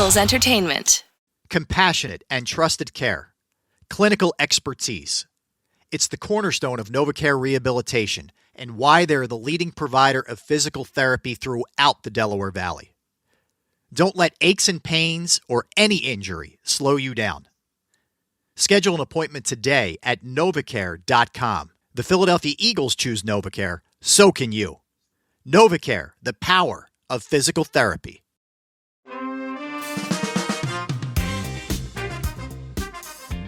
Eagles Entertainment. Compassionate and trusted care. Clinical expertise. It's the cornerstone of NovaCare Rehabilitation and why they're the leading provider of physical therapy throughout the Delaware Valley. Don't let aches and pains or any injury slow you down. Schedule an appointment today at NovaCare.com. The Philadelphia Eagles choose NovaCare, so can you. NovaCare, the power of physical therapy.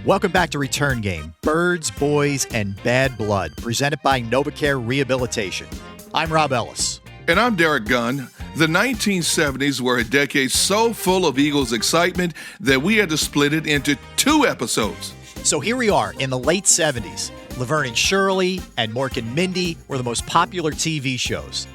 Welcome back to Return Game, Birds, Boys, and Bad Blood, presented by NovaCare Rehabilitation. I'm Rob Ellis. And I'm Derek Gunn. The 1970s were a decade so full of Eagles excitement that we had to split it into 2 episodes. So here we are in the late 70s. Laverne and Shirley and Mork and Mindy were the most popular TV shows.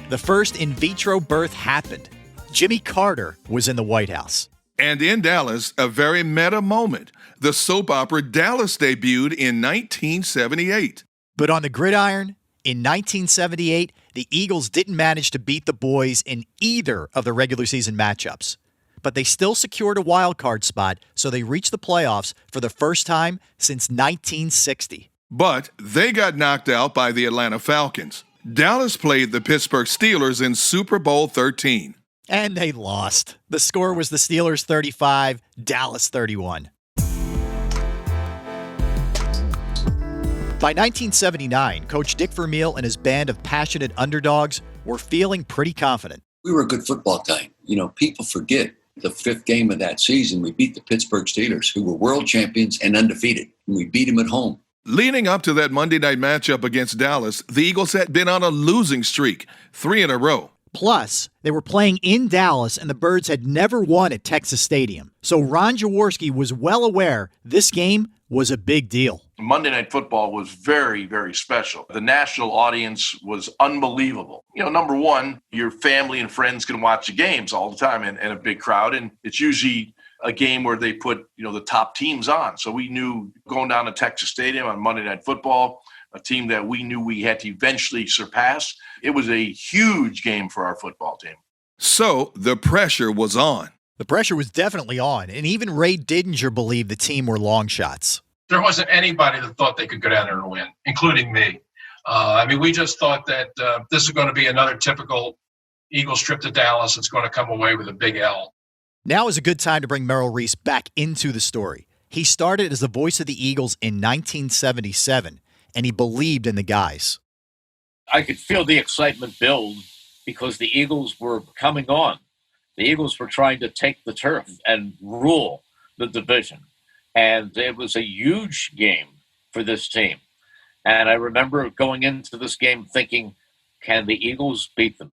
The first in vitro birth happened. Jimmy Carter was in the White House. And in Dallas, a very meta moment. The soap opera Dallas debuted in 1978. But on the gridiron, in 1978, the Eagles didn't manage to beat the boys in either of the regular season matchups. But they still secured a wild card spot, so they reached the playoffs for the first time since 1960. But they got knocked out by the Atlanta Falcons. Dallas played the Pittsburgh Steelers in Super Bowl 13. And they lost. The score was the Steelers 35, Dallas 31. By 1979, Coach Dick Vermeil and his band of passionate underdogs were feeling pretty confident. We were a good football team. People forget the 5th game of that season, we beat the Pittsburgh Steelers, who were world champions and undefeated, and we beat them at home. Leading up to that Monday night matchup against Dallas, the Eagles had been on a losing streak, 3 in a row. Plus, they were playing in Dallas, and the Birds had never won at Texas Stadium. So Ron Jaworski was well aware this game was a big deal. Monday Night Football was very, very special. The national audience was unbelievable. Number one, your family and friends can watch the games all the time in a big crowd, and it's usually a game where they put, the top teams on. So we knew going down to Texas Stadium on Monday Night Football, a team that we knew we had to eventually surpass. It was a huge game for our football team. So the pressure was on. The pressure was definitely on, and even Ray Didinger believed the team were long shots. There wasn't anybody that thought they could go down there and win, including me. We just thought that this is going to be another typical Eagles trip to Dallas. It's going to come away with a big L. Now is a good time to bring Merrill Reese back into the story. He started as the voice of the Eagles in 1977, and he believed in the guys. I could feel the excitement build because the Eagles were coming on. The Eagles were trying to take the turf and rule the division. And it was a huge game for this team. And I remember going into this game thinking, can the Eagles beat them?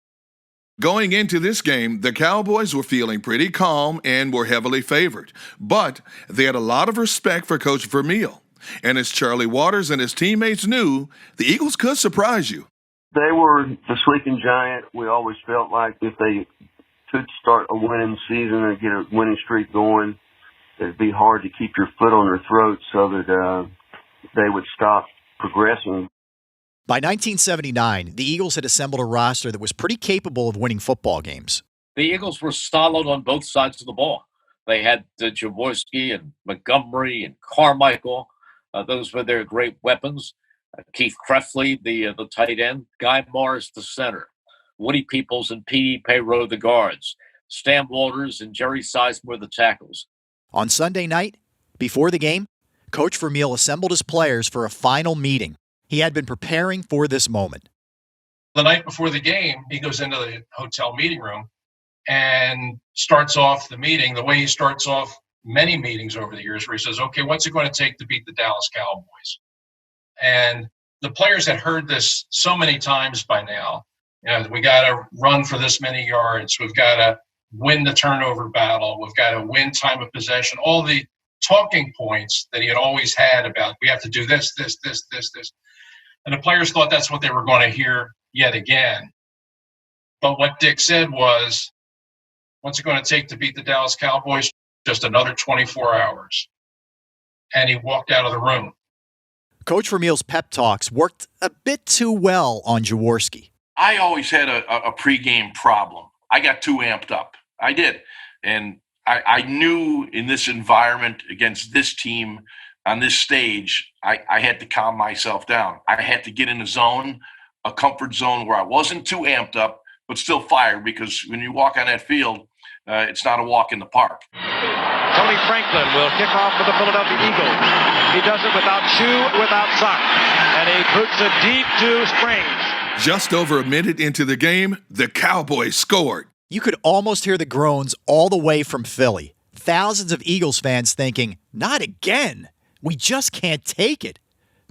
Going into this game, the Cowboys were feeling pretty calm and were heavily favored. But they had a lot of respect for Coach Vermeil. And as Charlie Waters and his teammates knew, the Eagles could surprise you. They were the sleeping giant. We always felt like if they could start a winning season and get a winning streak going, it'd be hard to keep your foot on their throat so that they would stop progressing. By 1979, the Eagles had assembled a roster that was pretty capable of winning football games. The Eagles were solid on both sides of the ball. They had Jaworski and Montgomery and Carmichael. Those were their great weapons. Keith Krefley, the tight end. Guy Morris, the center. Woody Peoples and P.D. Payrow, the guards. Stan Walters and Jerry Sizemore, the tackles. On Sunday night, before the game, Coach Vermeil assembled his players for a final meeting. He had been preparing for this moment. The night before the game, he goes into the hotel meeting room and starts off the meeting the way he starts off many meetings over the years, where he says, okay, what's it going to take to beat the Dallas Cowboys? And the players had heard this so many times by now. We got to run for this many yards. We've got to win the turnover battle. We've got to win time of possession. All the talking points that he had always had about we have to do this. And the players thought that's what they were going to hear yet again. But what Dick said was, what's it going to take to beat the Dallas Cowboys? Just another 24 hours. And he walked out of the room. Coach Vermeil's pep talks worked a bit too well on Jaworski. I always had a pregame problem. I got too amped up. I did. And I knew in this environment against this team on this stage, I had to calm myself down. I had to get in a zone, a comfort zone where I wasn't too amped up, but still fired, because when you walk on that field, it's not a walk in the park. Tony Franklin will kick off for the Philadelphia Eagles. He does it without shoe, without sock, and he puts it deep to Springs. Just over a minute into the game, the Cowboys scored. You could almost hear the groans all the way from Philly. Thousands of Eagles fans thinking, not again. We just can't take it.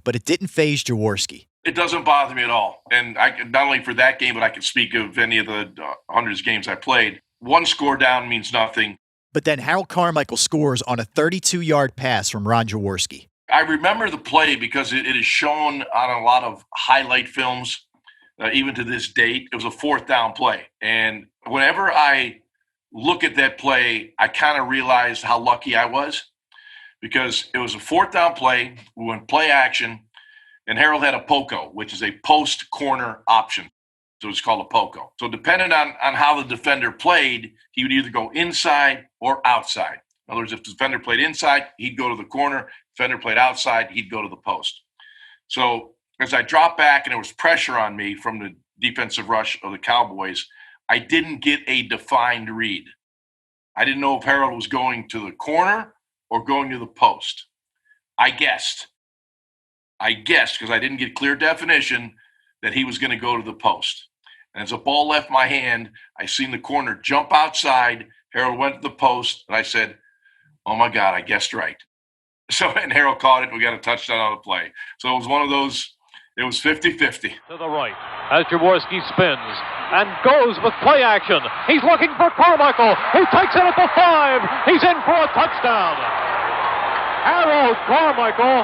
But it didn't faze Jaworski. It doesn't bother me at all. And not only for that game, but I can speak of any of the hundreds of games I played. One score down means nothing. But then Harold Carmichael scores on a 32-yard pass from Ron Jaworski. I remember the play because it is shown on a lot of highlight films, even to this date. It was a fourth down play. And whenever I look at that play, I kind of realized how lucky I was, because it was a fourth down play. We went play action, and Harold had a POCO, which is a post corner option. So it's called a POCO. So depending on how the defender played, he would either go inside or outside. In other words, if the defender played inside, he'd go to the corner. Defender played outside, he'd go to the post. So as I dropped back and there was pressure on me from the defensive rush of the Cowboys, I didn't get a defined read. I didn't know if Harold was going to the corner or going to the post. I guessed because I didn't get clear definition that he was going to go to the post. And as the ball left my hand, I seen the corner jump outside. Harold went to the post, and I said, oh, my God, I guessed right. So, and Harold caught it. We got a touchdown on the play. So it was one of those, it was 50-50. To the right as Jaworski spins and goes with play action. He's looking for Carmichael, who takes it at the 5. He's in for a touchdown. Harold Carmichael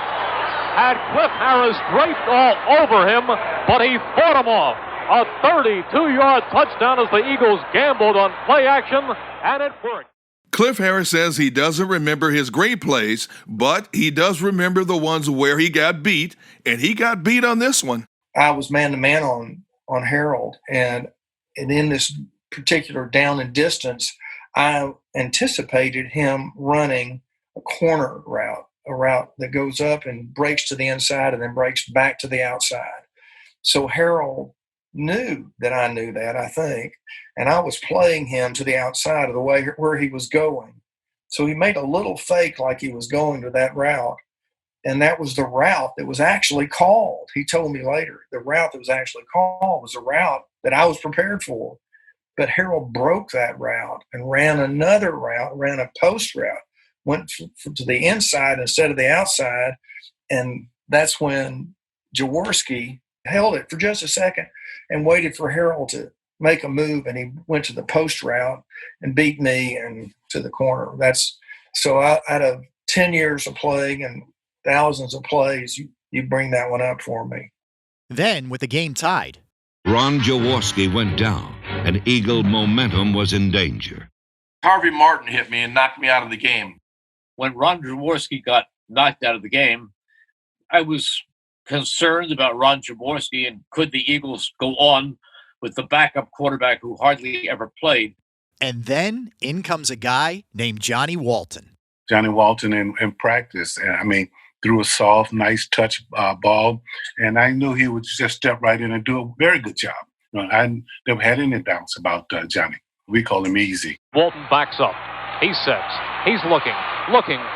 had Cliff Harris draped all over him, but he fought him off. A 32-yard touchdown as the Eagles gambled on play action, and it worked. Cliff Harris says he doesn't remember his great plays, but he does remember the ones where he got beat, and he got beat on this one. I was man-to-man on Harold, and in this particular down and distance, I anticipated him running a corner route, a route that goes up and breaks to the inside and then breaks back to the outside. So Harold knew that I knew that, I think, and I was playing him to the outside of the way where he was going. So he made a little fake like he was going to that route, and that was the route that was actually called. He told me later the route that was actually called was a route that I was prepared for. But Harold broke that route and ran another route, ran a post route, went to the inside instead of the outside, and that's when Jaworski held it for just a second and waited for Harold to make a move, and he went to the post route and beat me and to the corner. So out of 10 years of playing and thousands of plays, you bring that one up for me. Then, with the game tied, Ron Jaworski went down, and Eagle momentum was in danger. Harvey Martin hit me and knocked me out of the game. When Ron Jaworski got knocked out of the game, I was concerned about Ron Jaworski and could the Eagles go on with the backup quarterback who hardly ever played. And then in comes a guy named Johnny Walton. Johnny Walton in practice, threw a soft, nice touch ball, and I knew he would just step right in and do a very good job. I never had any doubts about Johnny. We call him Easy. Walton backs up. He sets. He's looking,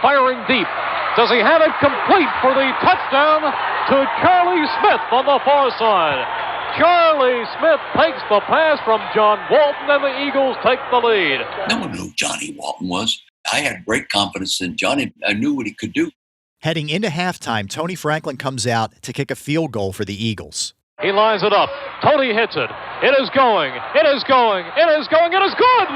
firing deep. Does he have it complete for the touchdown to Charlie Smith on the far side? Charlie Smith takes the pass from John Walton, and the Eagles take the lead. No one knew who Johnny Walton was. I had great confidence in Johnny. I knew what he could do. Heading into halftime, Tony Franklin comes out to kick a field goal for the Eagles. He lines it up. Tony hits it. It is going. It is going. It is going. It is good.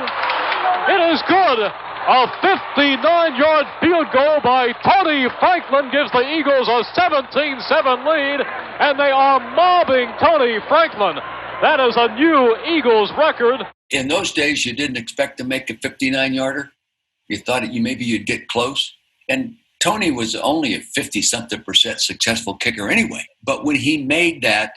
It is good. A 59-yard field goal by Tony Franklin gives the Eagles a 17-7 lead, and they are mobbing Tony Franklin. That is a new Eagles record. In those days, you didn't expect to make a 59-yarder. You thought maybe you'd get close. And Tony was only a 50-something% successful kicker anyway. But when he made that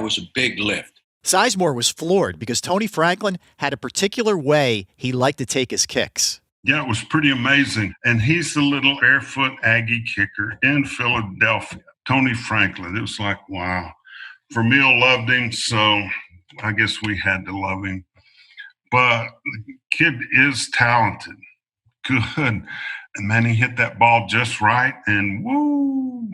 was a big lift. Sizemore was floored because Tony Franklin had a particular way he liked to take his kicks. Yeah, it was pretty amazing. And he's the little barefoot Aggie kicker in Philadelphia, Tony Franklin. It was like, wow. Vermeil loved him, so I guess we had to love him. But the kid is talented, good. And man, he hit that ball just right, and woo,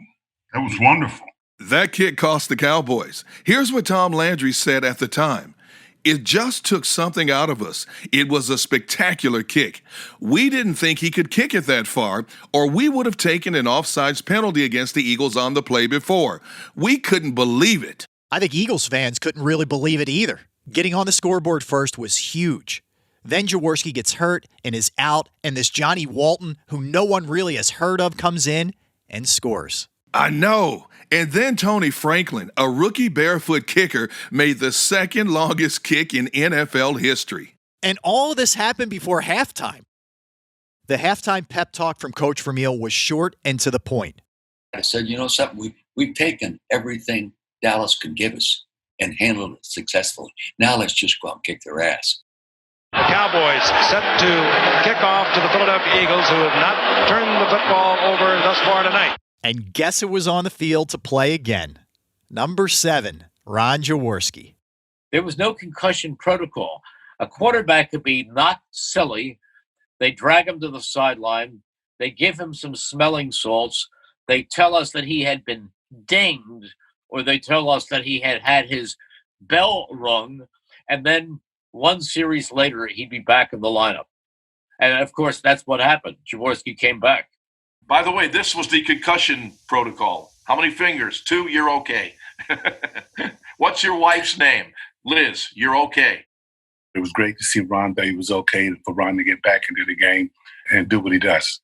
that was wonderful. That kick cost the Cowboys. Here's what Tom Landry said at the time. It just took something out of us. It was a spectacular kick. We didn't think he could kick it that far, or we would have taken an offsides penalty against the Eagles on the play before. We couldn't believe it. I think Eagles fans couldn't really believe it either. Getting on the scoreboard first was huge. Then Jaworski gets hurt and is out, and this Johnny Walton, who no one really has heard of, comes in and scores. I know. And then Tony Franklin, a rookie barefoot kicker, made the second longest kick in NFL history. And all this happened before halftime. The halftime pep talk from Coach Vermeil was short and to the point. I said, you know something, we've taken everything Dallas could give us and handled it successfully. Now let's just go out and kick their ass. The Cowboys set to kick off to the Philadelphia Eagles, who have not turned the football over thus far tonight. And guess who was on the field to play again? Number 7, Ron Jaworski. There was no concussion protocol. A quarterback could be knocked silly. They drag him to the sideline. They give him some smelling salts. They tell us that he had been dinged, or they tell us that he had had his bell rung. And then one series later, he'd be back in the lineup. And, of course, that's what happened. Jaworski came back. By the way, this was the concussion protocol. How many fingers? 2, you're okay. What's your wife's name? Liz, you're okay. It was great to see Ron that he was okay, and for Ron to get back into the game and do what he does.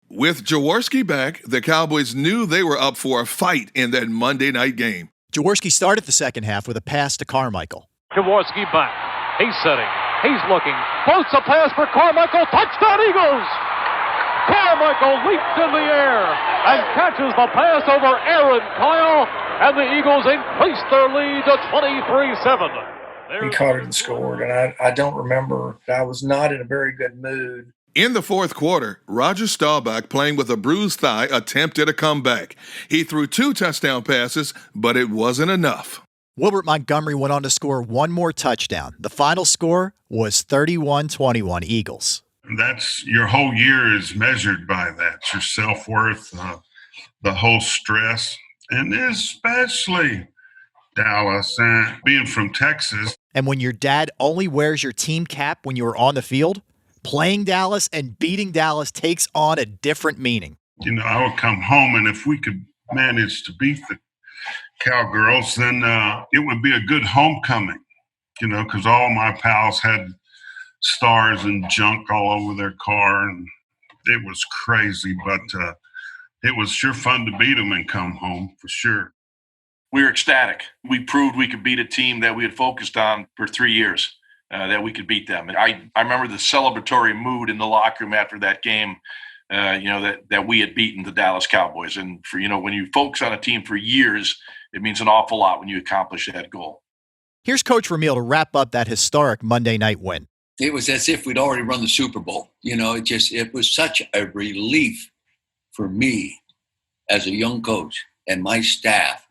With Jaworski back, the Cowboys knew they were up for a fight in that Monday night game. Jaworski started the second half with a pass to Carmichael. Jaworski back. He's setting. He's looking. Floats a pass for Carmichael. Touchdown, Eagles! Carmichael leaps in the air and catches the pass over Aaron Kyle, and the Eagles increase their lead to 23-7. He caught it and scored, and I don't remember. I was not in a very good mood. In the fourth quarter, Roger Staubach, playing with a bruised thigh, attempted a comeback. He threw 2 touchdown passes, but it wasn't enough. Wilbert Montgomery went on to score one more touchdown. The final score was 31-21 Eagles. That's your whole year is measured by that. Your self-worth, the whole stress, and especially Dallas, being from Texas. And when your dad only wears your team cap when you are on the field, playing Dallas and beating Dallas takes on a different meaning. You know, I would come home, and if we could manage to beat the Cowgirls, then it would be a good homecoming, you know, because all my pals had stars and junk all over their car, and it was crazy, but it was sure fun to beat them and come home for sure. We were ecstatic. We proved we could beat a team that we had focused on for 3 years, that we could beat them. And I remember the celebratory mood in the locker room after that game, that we had beaten the Dallas Cowboys. And for, when you focus on a team for years, it means an awful lot when you accomplish that goal. Here's Coach Vermeil to wrap up that historic Monday night win. It was as if we'd already run the Super Bowl. It was such a relief for me as a young coach and my staff.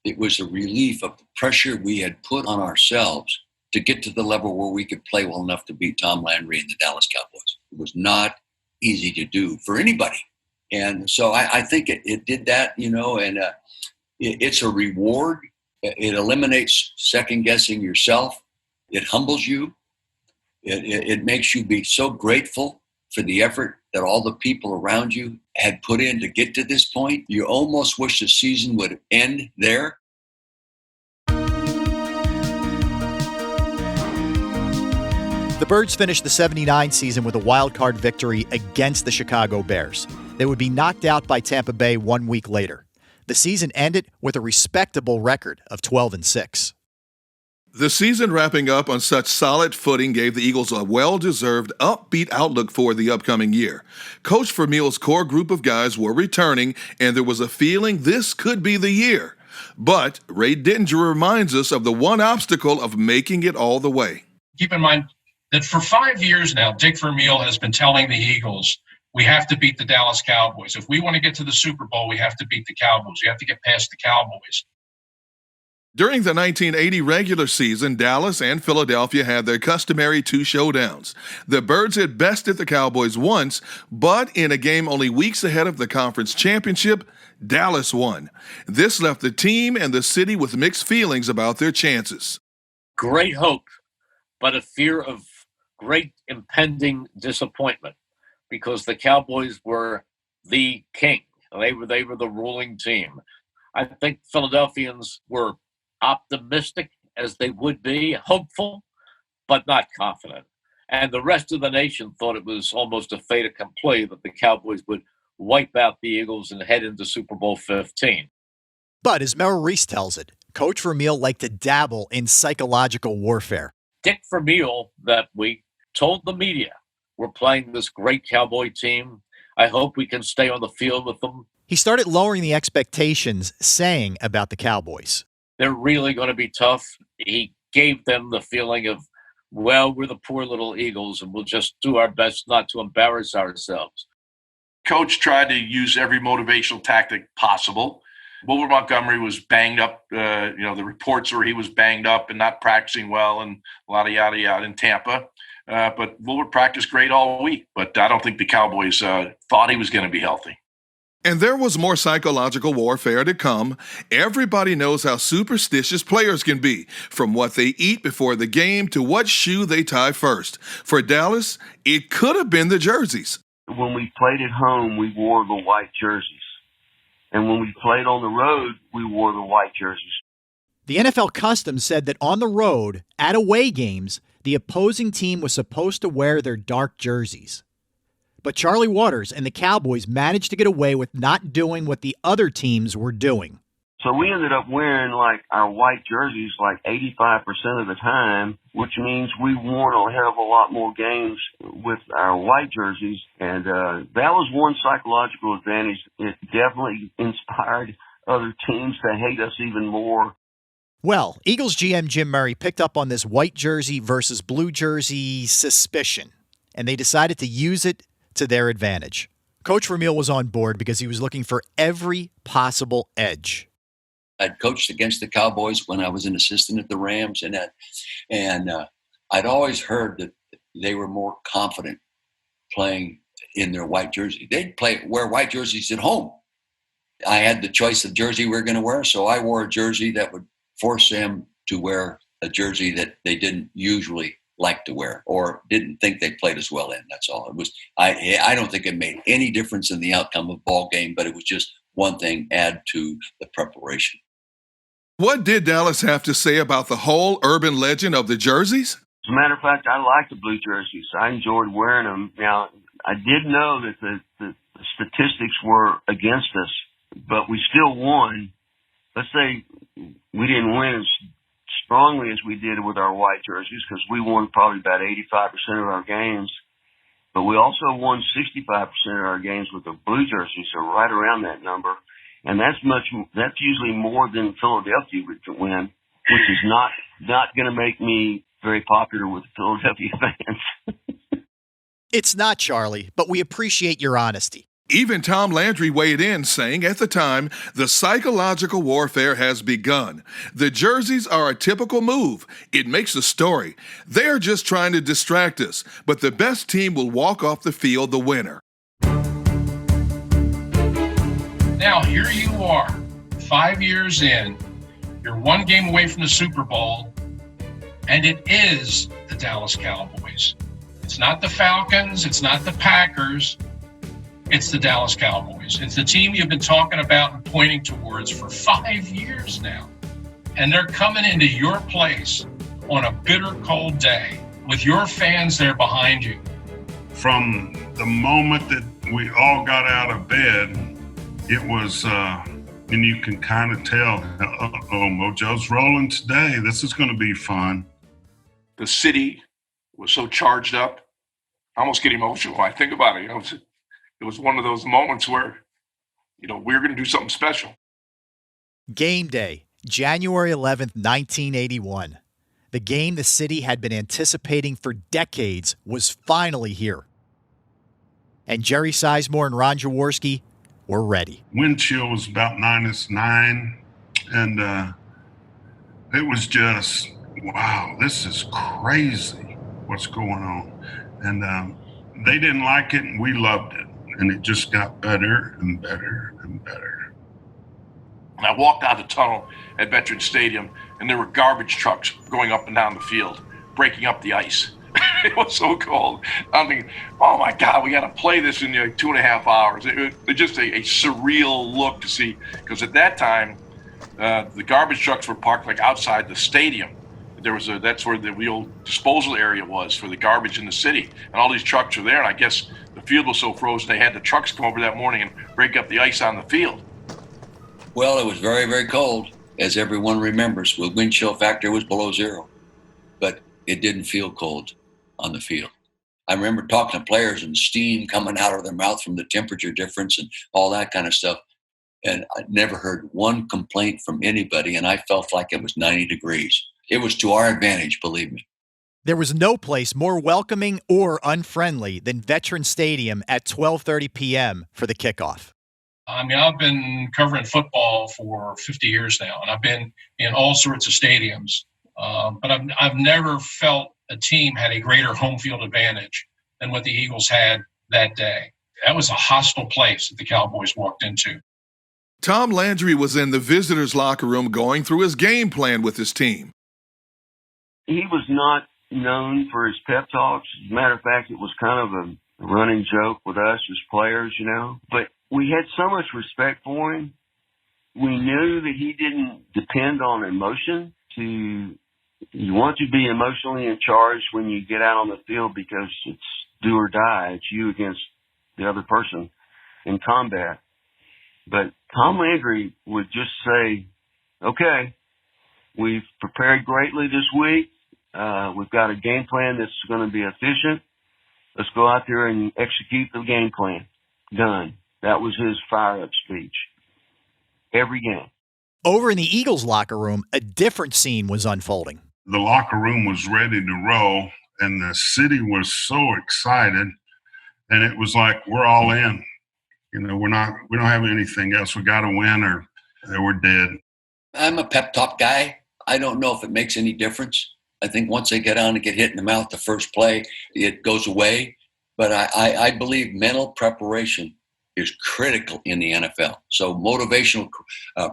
It was a relief of the pressure we had put on ourselves to get to the level where we could play well enough to beat Tom Landry and the Dallas Cowboys. It was not easy to do for anybody. And so I think it did that, and it's a reward. It eliminates second-guessing yourself. It humbles you. It makes you be so grateful for the effort that all the people around you had put in to get to this point. You almost wish the season would end there. The Birds finished the 79 season with a wild-card victory against the Chicago Bears. They would be knocked out by Tampa Bay 1 week later. The season ended with a respectable record of 12-6. The season wrapping up on such solid footing gave the Eagles a well-deserved, upbeat outlook for the upcoming year. Coach Vermeil's core group of guys were returning, and there was a feeling this could be the year. But Ray Dittinger reminds us of the one obstacle of making it all the way. Keep in mind, that for 5 years now, Dick Vermeil has been telling the Eagles, we have to beat the Dallas Cowboys. If we want to get to the Super Bowl, we have to beat the Cowboys. We have to get past the Cowboys. During the 1980 regular season, Dallas and Philadelphia had their customary two showdowns. The Birds had bested the Cowboys once, but in a game only weeks ahead of the conference championship, Dallas won. This left the team and the city with mixed feelings about their chances. Great hope, but a fear of great impending disappointment because the Cowboys were the king. They were the ruling team. I think Philadelphians were optimistic as they would be, hopeful, but not confident. And the rest of the nation thought it was almost a fait accompli that the Cowboys would wipe out the Eagles and head into Super Bowl 15. But as Merrill Reese tells it, Coach Vermeil liked to dabble in psychological warfare. Dick Vermeil that week told the media, we're playing this great Cowboy team. I hope we can stay on the field with them. He started lowering the expectations, saying about the Cowboys, they're really going to be tough. He gave them the feeling of, well, we're the poor little Eagles and we'll just do our best not to embarrass ourselves. Coach tried to use every motivational tactic possible. Wilbur Montgomery was banged up. The reports were he was banged up and not practicing well and yada, yada, yada in Tampa. But Wilbur practiced great all week. But I don't think the Cowboys thought he was going to be healthy. And there was more psychological warfare to come. Everybody knows how superstitious players can be, from what they eat before the game to what shoe they tie first. For Dallas, it could have been the jerseys. When we played at home, we wore the white jerseys. And when we played on the road, we wore the white jerseys. The NFL custom said that on the road, at away games, the opposing team was supposed to wear their dark jerseys. But Charlie Waters and the Cowboys managed to get away with not doing what the other teams were doing. So we ended up wearing our white jerseys 85% of the time, which means we won a hell of a lot more games with our white jerseys. And that was one psychological advantage. It definitely inspired other teams to hate us even more. Well, Eagles GM Jim Murray picked up on this white jersey versus blue jersey suspicion, and they decided to use it to their advantage. Coach Vermeil was on board because he was looking for every possible edge. I'd coached against the Cowboys when I was an assistant at the Rams, and I'd always heard that they were more confident playing in their white jersey. They'd wear white jerseys at home. I had the choice of jersey we were going to wear, so I wore a jersey that would force them to wear a jersey that they didn't usually like to wear or didn't think they played as well in. That's all. It was. I don't think it made any difference in the outcome of the ball game, but it was just one thing add to the preparation. What did Dallas have to say about the whole urban legend of the jerseys? As a matter of fact, I like the blue jerseys. I enjoyed wearing them. Now, I did know that the statistics were against us, but we still won. Let's say we didn't win as strongly as we did with our white jerseys because we won probably about 85% of our games, but we also won 65% of our games with the blue jerseys, so right around that number. And that's usually more than Philadelphia would win, which is not going to make me very popular with Philadelphia fans. It's not, Charlie, but we appreciate your honesty. Even Tom Landry weighed in, saying at the time, the psychological warfare has begun. The jerseys are a typical move. It makes a story. They're just trying to distract us, but the best team will walk off the field the winner. Now, here you are, 5 years in. You're one game away from the Super Bowl, and it is the Dallas Cowboys. It's not the Falcons. It's not the Packers. It's the Dallas Cowboys. It's the team you've been talking about and pointing towards for 5 years now. And they're coming into your place on a bitter cold day with your fans there behind you. From the moment that we all got out of bed, it was, and you can kind of tell, mojo's rolling today. This is going to be fun. The city was so charged up. I almost get emotional when I think about it. It was one of those moments where, we're going to do something special. Game day, January 11th, 1981. The game the city had been anticipating for decades was finally here. And Jerry Sizemore and Ron Jaworski were ready. Wind chill was about -9, and it was just, wow, this is crazy what's going on. And they didn't like it, and we loved it. And it just got better and better and better. And I walked out the tunnel at Veterans Stadium, and there were garbage trucks going up and down the field, breaking up the ice. It was so cold. I'm thinking, oh my God, we got to play this in 2.5 hours. It just a surreal look to see, because at that time, the garbage trucks were parked like outside the stadium. That's where the old disposal area was for the garbage in the city, and all these trucks were there. And I guess the field was so frozen they had the trucks come over that morning and break up the ice on the field. Well, it was very, very cold, as everyone remembers. The wind chill factor was below 0, but it didn't feel cold on the field. I remember talking to players and steam coming out of their mouth from the temperature difference and all that kind of stuff. And I never heard one complaint from anybody, and I felt like it was 90 degrees. It was to our advantage, believe me. There was no place more welcoming or unfriendly than Veterans Stadium at 12:30 p.m. for the kickoff. I mean, I've been covering football for 50 years now, and I've been in all sorts of stadiums. But I've never felt a team had a greater home field advantage than what the Eagles had that day. That was a hostile place that the Cowboys walked into. Tom Landry was in the visitors' locker room going through his game plan with his team. He was not known for his pep talks. As a matter of fact, it was kind of a running joke with us as players, But we had so much respect for him. We knew that he didn't depend on emotion. You want to be emotionally in charge when you get out on the field because it's do or die. It's you against the other person in combat. But Tom Landry would just say, okay, we've prepared greatly this week. We've got a game plan that's going to be efficient. Let's go out there and execute the game plan. Done. That was his fire-up speech. Every game. Over in the Eagles locker room, a different scene was unfolding. The locker room was ready to roll, and the city was so excited, and it was like, we're all in. We don't have anything else. We got to win or we're dead. I'm a pep talk guy. I don't know if it makes any difference. I think once they get on and get hit in the mouth the first play, it goes away. But I believe mental preparation is critical in the NFL. So motivational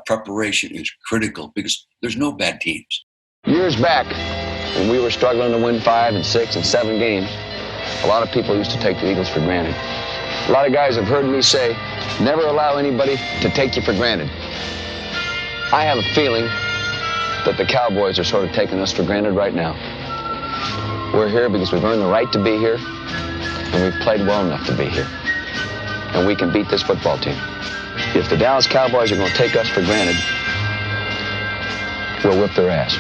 preparation is critical because there's no bad teams. Years back, when we were struggling to win 5 and 6 and 7 games, a lot of people used to take the Eagles for granted. A lot of guys have heard me say, never allow anybody to take you for granted. I have a feeling that the Cowboys are sort of taking us for granted right now. We're here because we've earned the right to be here, and we've played well enough to be here. And we can beat this football team. If the Dallas Cowboys are going to take us for granted, we'll whip their ass.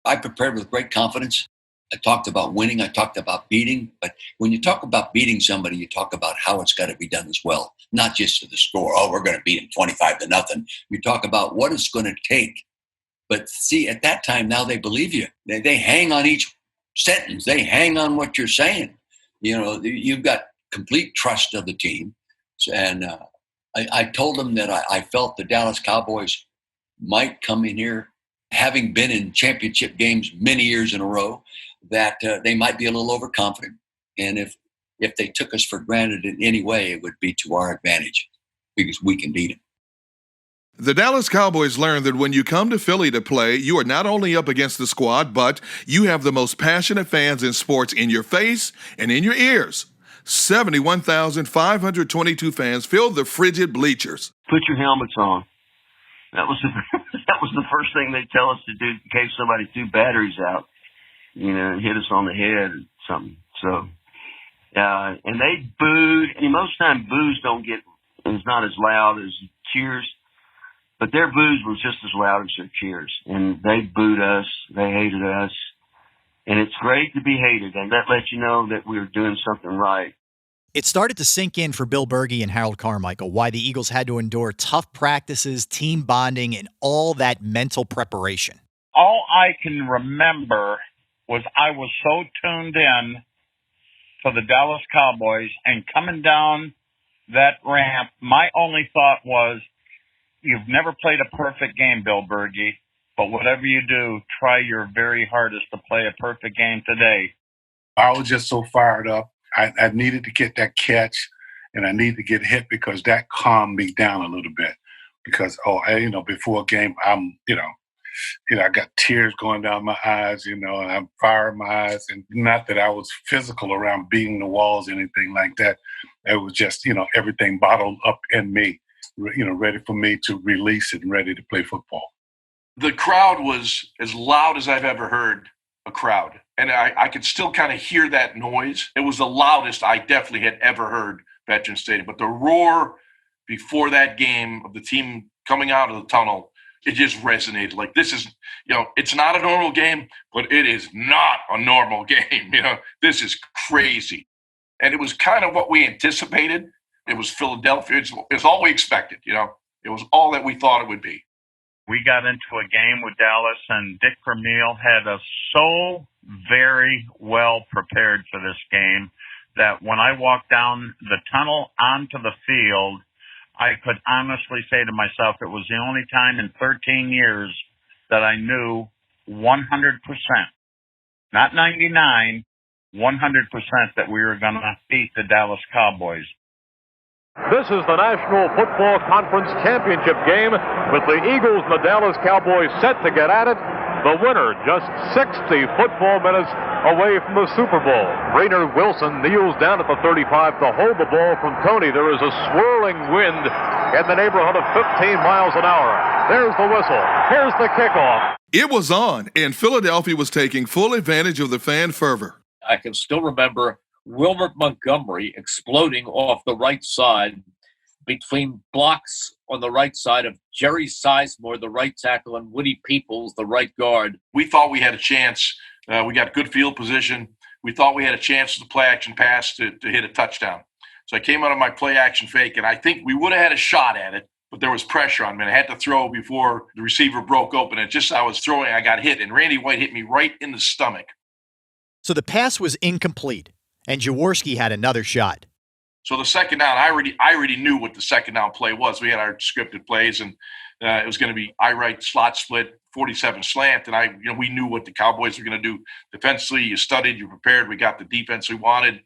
I prepared with great confidence. I talked about winning. I talked about beating. But when you talk about beating somebody, you talk about how it's got to be done as well. Not just to the score. Oh, we're going to beat them 25-0. You talk about what it's going to take. But see, at that time, now they believe you. They hang on each sentence. They hang on what you're saying. You've got complete trust of the team. And I told them that I felt the Dallas Cowboys might come in here, having been in championship games many years in a row, that they might be a little overconfident. And if they took us for granted in any way, it would be to our advantage because we can beat them. The Dallas Cowboys learned that when you come to Philly to play, you are not only up against the squad, but you have the most passionate fans in sports in your face and in your ears. 71,522 fans filled the frigid bleachers. Put your helmets on. That was the first thing they tell us to do in case somebody threw batteries out, and hit us on the head or something. So, and they booed. And most time boos is not as loud as cheers. But their boos was just as loud as their cheers. And they booed us. They hated us. And it's great to be hated. And that lets you know that we were doing something right. It started to sink in for Bill Bergey and Harold Carmichael why the Eagles had to endure tough practices, team bonding, and all that mental preparation. All I can remember was I was so tuned in to the Dallas Cowboys, and coming down that ramp, my only thought was, you've never played a perfect game, Bill Bergey, but whatever you do, try your very hardest to play a perfect game today. I was just so fired up. I needed to get that catch, and I needed to get hit because that calmed me down a little bit. Because, before a game, I got tears going down my eyes, and I'm firing my eyes. And not that I was physical around beating the walls or anything like that. It was just, everything bottled up in me, ready for me to release it and ready to play football. The crowd was as loud as I've ever heard a crowd. And I could still kind of hear that noise. It was the loudest I definitely had ever heard Veterans Stadium. But the roar before that game of the team coming out of the tunnel, it just resonated. Like, this is, it's not a normal game, but it is not a normal game. This is crazy. And it was kind of what we anticipated. It was Philadelphia. It's all we expected, It was all that we thought it would be. We got into a game with Dallas, and Dick Vermeil had us so very well prepared for this game that when I walked down the tunnel onto the field, I could honestly say to myself it was the only time in 13 years that I knew 100%, not 99, 100% that we were going to beat the Dallas Cowboys. This is the National Football Conference Championship game with the Eagles and the Dallas Cowboys set to get at it. The winner just 60 football minutes away from the Super Bowl. Raynard Wilson kneels down at the 35 to hold the ball from Tony. There is a swirling wind in the neighborhood of 15 miles an hour. There's the whistle. Here's the kickoff. It was on, and Philadelphia was taking full advantage of the fan fervor. I can still remember Wilbert Montgomery exploding off the right side between blocks on the right side of Jerry Sizemore, the right tackle, and Woody Peoples, the right guard. We thought we had a chance. We got good field position. We thought we had a chance to play action pass to hit a touchdown. So I came out of my play action fake, and I think we would have had a shot at it, but there was pressure on me. I had to throw before the receiver broke open. And just I was throwing, I got hit, and Randy White hit me right in the stomach. So the pass was incomplete, and Jaworski had another shot. So the second down, I already knew what the second down play was. We had our scripted plays, and it was going to be right slot split, 47 slant, and we knew what the Cowboys were going to do defensively. You studied, you prepared. We got the defense we wanted.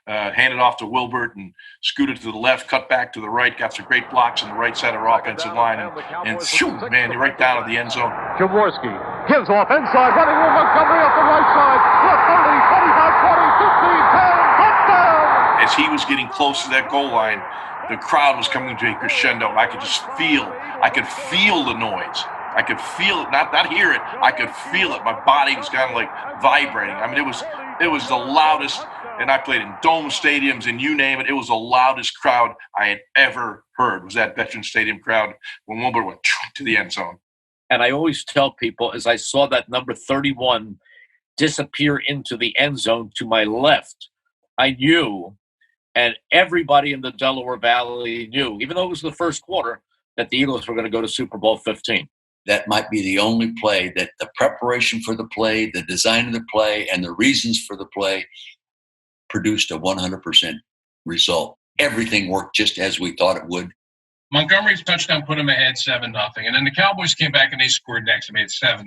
Handed off to Wilbert and scooted to the left, cut back to the right, got some great blocks on the right side of our offensive line, and shoot, man, you're right down at the end zone. Jaworski gives off inside, running with Montgomery up the right side, left 30, 25, 20, 15, 10, touchdown! As he was getting close to that goal line, the crowd was coming to a crescendo. I could feel the noise. I could feel it, not hear it. I could feel it. My body was kind of like vibrating. I mean, it was the loudest, and I played in dome stadiums and you name it. It was the loudest crowd I had ever heard. Was that Veterans Stadium crowd when Wilbur went to the end zone. And I always tell people, as I saw that number 31 disappear into the end zone to my left, I knew, and everybody in the Delaware Valley knew, even though it was the first quarter, that the Eagles were going to go to Super Bowl 15. That might be the only play that the preparation for the play, the design of the play, and the reasons for the play produced a 100% result. Everything worked just as we thought it would. Montgomery's touchdown put them ahead 7-0, and then the Cowboys came back and they scored next and made it 7-7.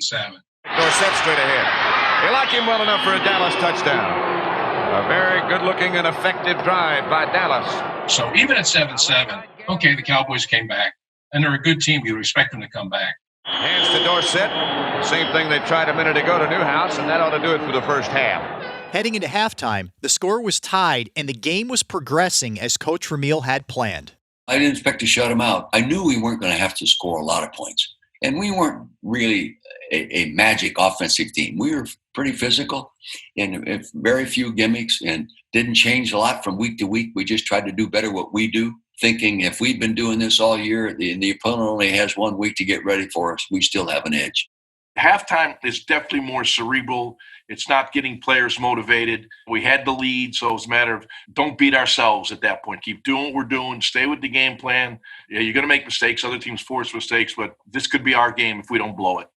Dorsett straight ahead. They like him well enough for a Dallas touchdown. A very good-looking and effective drive by Dallas. So even at 7-7, okay, the Cowboys came back, and they're a good team. You would expect them to come back. Hands to Dorsett. Same thing they tried a minute ago to Newhouse, and that ought to do it for the first half. Heading into halftime, the score was tied, and the game was progressing as Coach Vermeil had planned. I didn't expect to shut them out. I knew we weren't going to have to score a lot of points. And we weren't really a magic offensive team. We were pretty physical and very few gimmicks and didn't change a lot from week to week. We just tried to do better what we do, thinking if we've been doing this all year and the opponent only has 1 week to get ready for us, we still have an edge. Halftime is definitely more cerebral. It's not getting players motivated. We had the lead, so it's a matter of don't beat ourselves at that point. Keep doing what we're doing. Stay with the game plan. Yeah, you're going to make mistakes. Other teams force mistakes, but this could be our game if we don't blow it.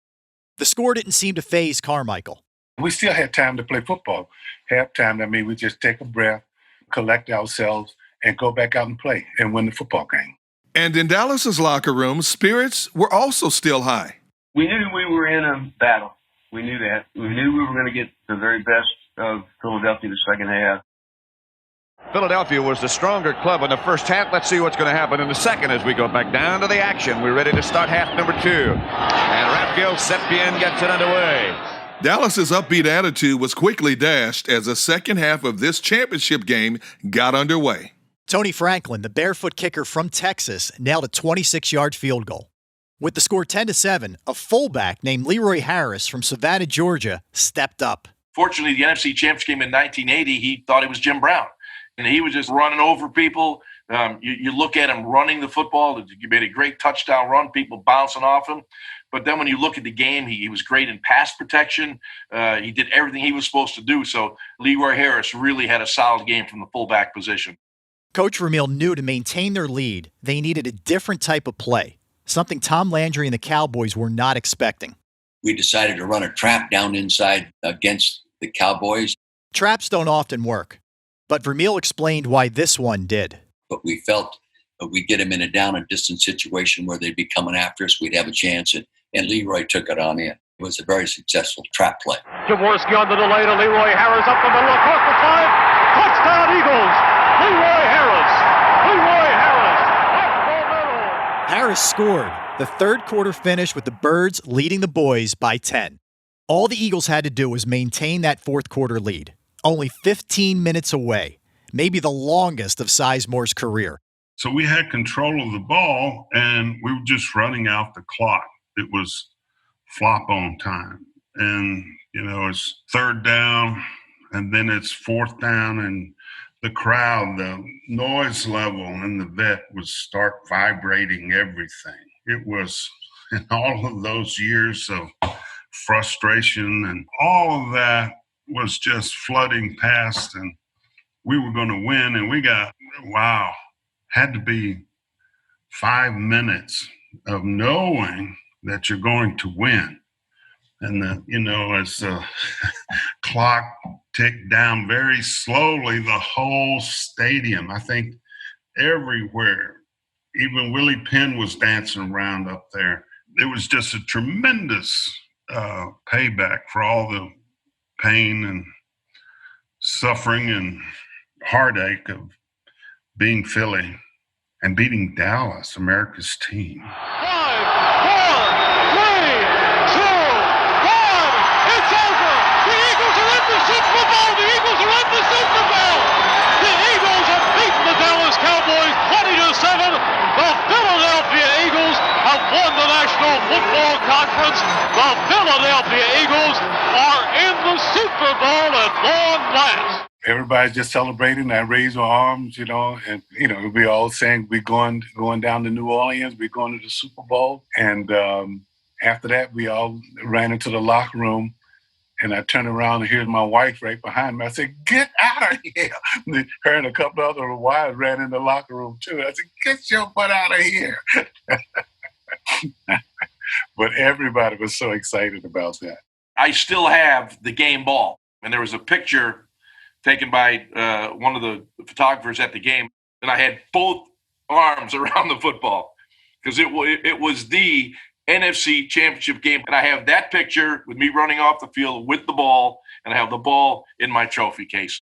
The score didn't seem to faze Carmichael. We still had time to play football. Halftime, I mean, we just take a breath, collect ourselves, and go back out and play and win the football game. And in Dallas's locker room, spirits were also still high. We knew we were in a battle. We knew that. We knew we were going to get the very best of Philadelphia the second half. Philadelphia was the stronger club in the first half. Let's see what's going to happen in the second as we go back down to the action. We're ready to start half number 2. And Raphael Sepien gets it underway. Dallas's upbeat attitude was quickly dashed as the second half of this championship game got underway. Tony Franklin, the barefoot kicker from Texas, nailed a 26-yard field goal. With the score 10-7, a fullback named Leroy Harris from Savannah, Georgia, stepped up. Fortunately, the NFC Championship game in 1980, he thought he was Jim Brown. And he was just running over people. You look at him running the football. He made a great touchdown run, people bouncing off him. But then when you look at the game, he was great in pass protection. He did everything he was supposed to do. So Leroy Harris really had a solid game from the fullback position. Coach Vermeil knew to maintain their lead, they needed a different type of play, something Tom Landry and the Cowboys were not expecting. We decided to run a trap down inside against the Cowboys. Traps don't often work, but Vermeil explained why this one did. But we felt we'd get them in a down and distance situation where they'd be coming after us. We'd have a chance, and Leroy took it on in. It was a very successful trap play. Jaworski on the delay to Leroy Harris up the middle across the 5. Touchdown Eagles! Leroy Harris! Leroy Harris! Up the middle! Harris scored. The third quarter finished with the Birds leading the boys by 10. All the Eagles had to do was maintain that fourth quarter lead. Only 15 minutes away, maybe the longest of Sizemore's career. So we had control of the ball, and we were just running out the clock. It was flop on time. And, it's third down, and then it's fourth down, and the crowd, the noise level in the vet would start vibrating everything. It was, in all of those years of frustration and all of that was just flooding past, and we were going to win, and we got, had to be 5 minutes of knowing that you're going to win. And, as the clock ticked down very slowly, the whole stadium, I think everywhere, even Willie Penn was dancing around up there. It was just a tremendous payback for all the pain and suffering and heartache of being Philly and beating Dallas, America's team. 5, 4, 3, 2, 1. It's over. The Eagles are in the Super Bowl. The Eagles are in the Super Bowl. The Eagles have beaten the Dallas Cowboys 20-7. The Philadelphia Eagles have won the National Football Conference. The Philadelphia Eagles are in the Super Bowl at long last. Everybody's just celebrating. I raise our arms, and, we all saying we're going down to New Orleans. We're going to the Super Bowl. And after that, we all ran into the locker room. And I turned around and here's my wife right behind me. I said, "Get out of here." And her and a couple other wives ran in the locker room, too. I said, "Get your butt out of here." But everybody was so excited about that. I still have the game ball. And there was a picture taken by one of the photographers at the game, and I had both arms around the football because it was the NFC Championship game, and I have that picture with me running off the field with the ball, and I have the ball in my trophy case.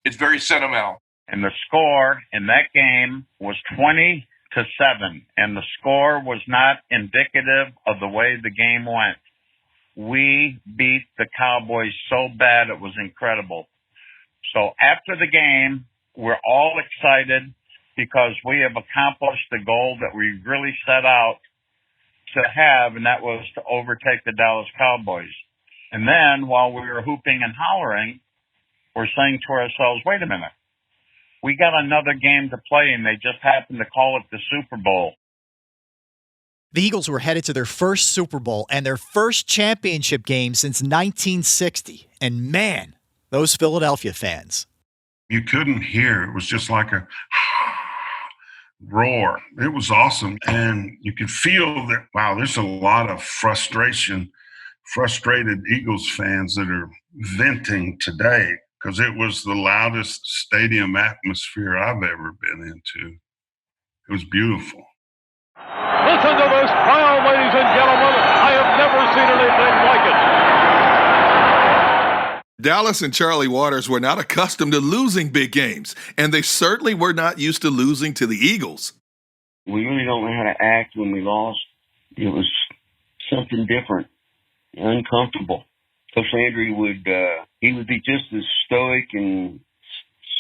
It's very sentimental. And the score in that game was 20-7, and the score was not indicative of the way the game went. We beat the Cowboys so bad it was incredible. So after the game, we're all excited because we have accomplished the goal that we really set out to have, and that was to overtake the Dallas Cowboys. And then while we were hooping and hollering, we're saying to ourselves, wait a minute, we got another game to play, and they just happened to call it the Super Bowl. The Eagles were headed to their first Super Bowl and their first championship game since 1960. And man, those Philadelphia fans. You couldn't hear. It was just like a roar. It was awesome. And you could feel that, wow, there's a lot of frustration frustrated Eagles fans that are venting today because it was the loudest stadium atmosphere I've ever been into. It was beautiful. Listen to this crowd, ladies and gentlemen. I have never seen anything like it. Dallas and Charlie Waters were not accustomed to losing big games, and they certainly were not used to losing to the Eagles. We really don't know how to act when we lost. It was something different, uncomfortable. Coach Landry would be just as stoic and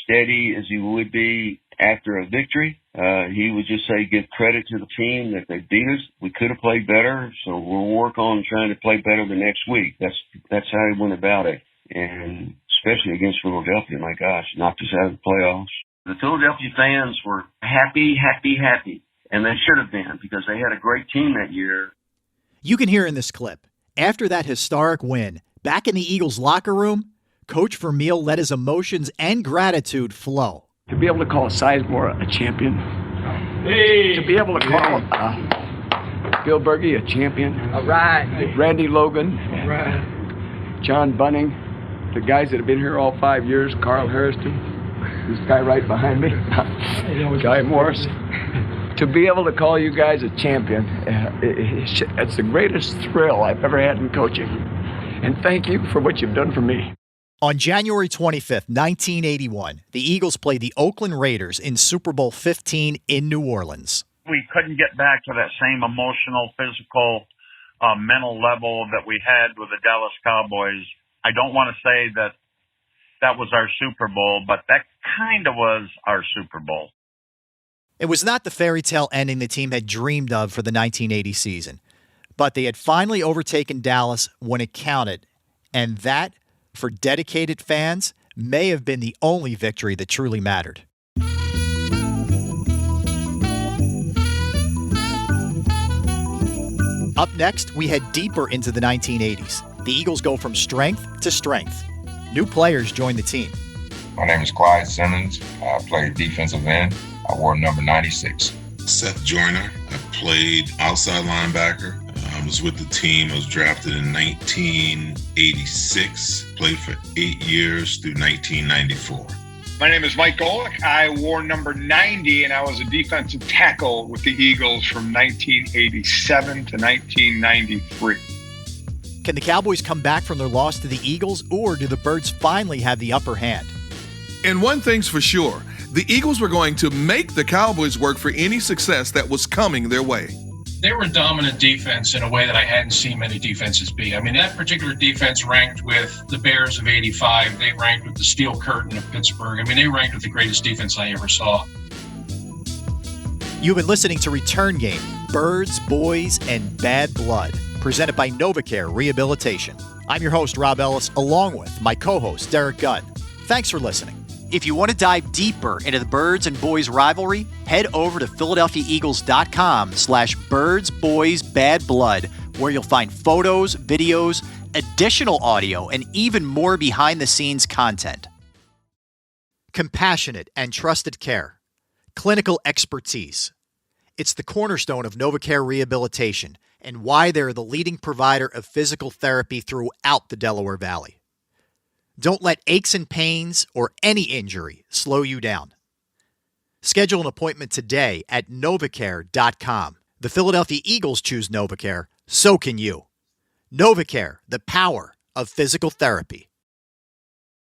steady as he would be after a victory. He would just say, give credit to the team that they beat us. We could have played better, so we'll work on trying to play better the next week. That's how he went about it. And especially against Philadelphia, my gosh, knocked us out of the playoffs. The Philadelphia fans were happy. And they should have been, because they had a great team that year. You can hear in this clip, after that historic win, back in the Eagles locker room, Coach Vermeil let his emotions and gratitude flow. To be able to call Sizemore a champion, to be able to call Bill Berge a champion, all right, Randy Logan, all right, John Bunning, the guys that have been here all 5 years, Carl Hairston, this guy right behind me, Guy Morris. To be able to call you guys a champion, it's the greatest thrill I've ever had in coaching. And thank you for what you've done for me. On January 25th, 1981, the Eagles played the Oakland Raiders in Super Bowl 15 in New Orleans. We couldn't get back to that same emotional, physical, mental level that we had with the Dallas Cowboys. I don't want to say that was our Super Bowl, but that kind of was our Super Bowl. It was not the fairy tale ending the team had dreamed of for the 1980 season, but they had finally overtaken Dallas when it counted, and that, for dedicated fans, may have been the only victory that truly mattered. Up next, we head deeper into the 1980s. The Eagles go from strength to strength. New players join the team. My name is Clyde Simmons. I played defensive end. I wore number 96. Seth Joyner. I played outside linebacker. I was with the team. I was drafted in 1986. Played for 8 years through 1994. My name is Mike Golick. I wore number 90, and I was a defensive tackle with the Eagles from 1987 to 1993. Can the Cowboys come back from their loss to the Eagles, or do the Birds finally have the upper hand? And one thing's for sure, the Eagles were going to make the Cowboys work for any success that was coming their way. They were a dominant defense in a way that I hadn't seen many defenses be. I mean, that particular defense ranked with the Bears of '85. They ranked with the Steel Curtain of Pittsburgh. I mean, they ranked with the greatest defense I ever saw. You've been listening to Return Game, Birds, Boys, and Bad Blood, presented by NovaCare Rehabilitation. I'm your host, Rob Ellis, along with my co-host, Derek Gunn. Thanks for listening. If you want to dive deeper into the Birds and Boys rivalry, head over to PhiladelphiaEagles.com/Birds, Boys, Bad Blood, where you'll find photos, videos, additional audio, and even more behind-the-scenes content. Compassionate and trusted care. Clinical expertise. It's the cornerstone of NovaCare Rehabilitation and why they're the leading provider of physical therapy throughout the Delaware Valley. Don't let aches and pains or any injury slow you down. Schedule an appointment today at NovaCare.com. The Philadelphia Eagles choose NovaCare, so can you. NovaCare, the power of physical therapy.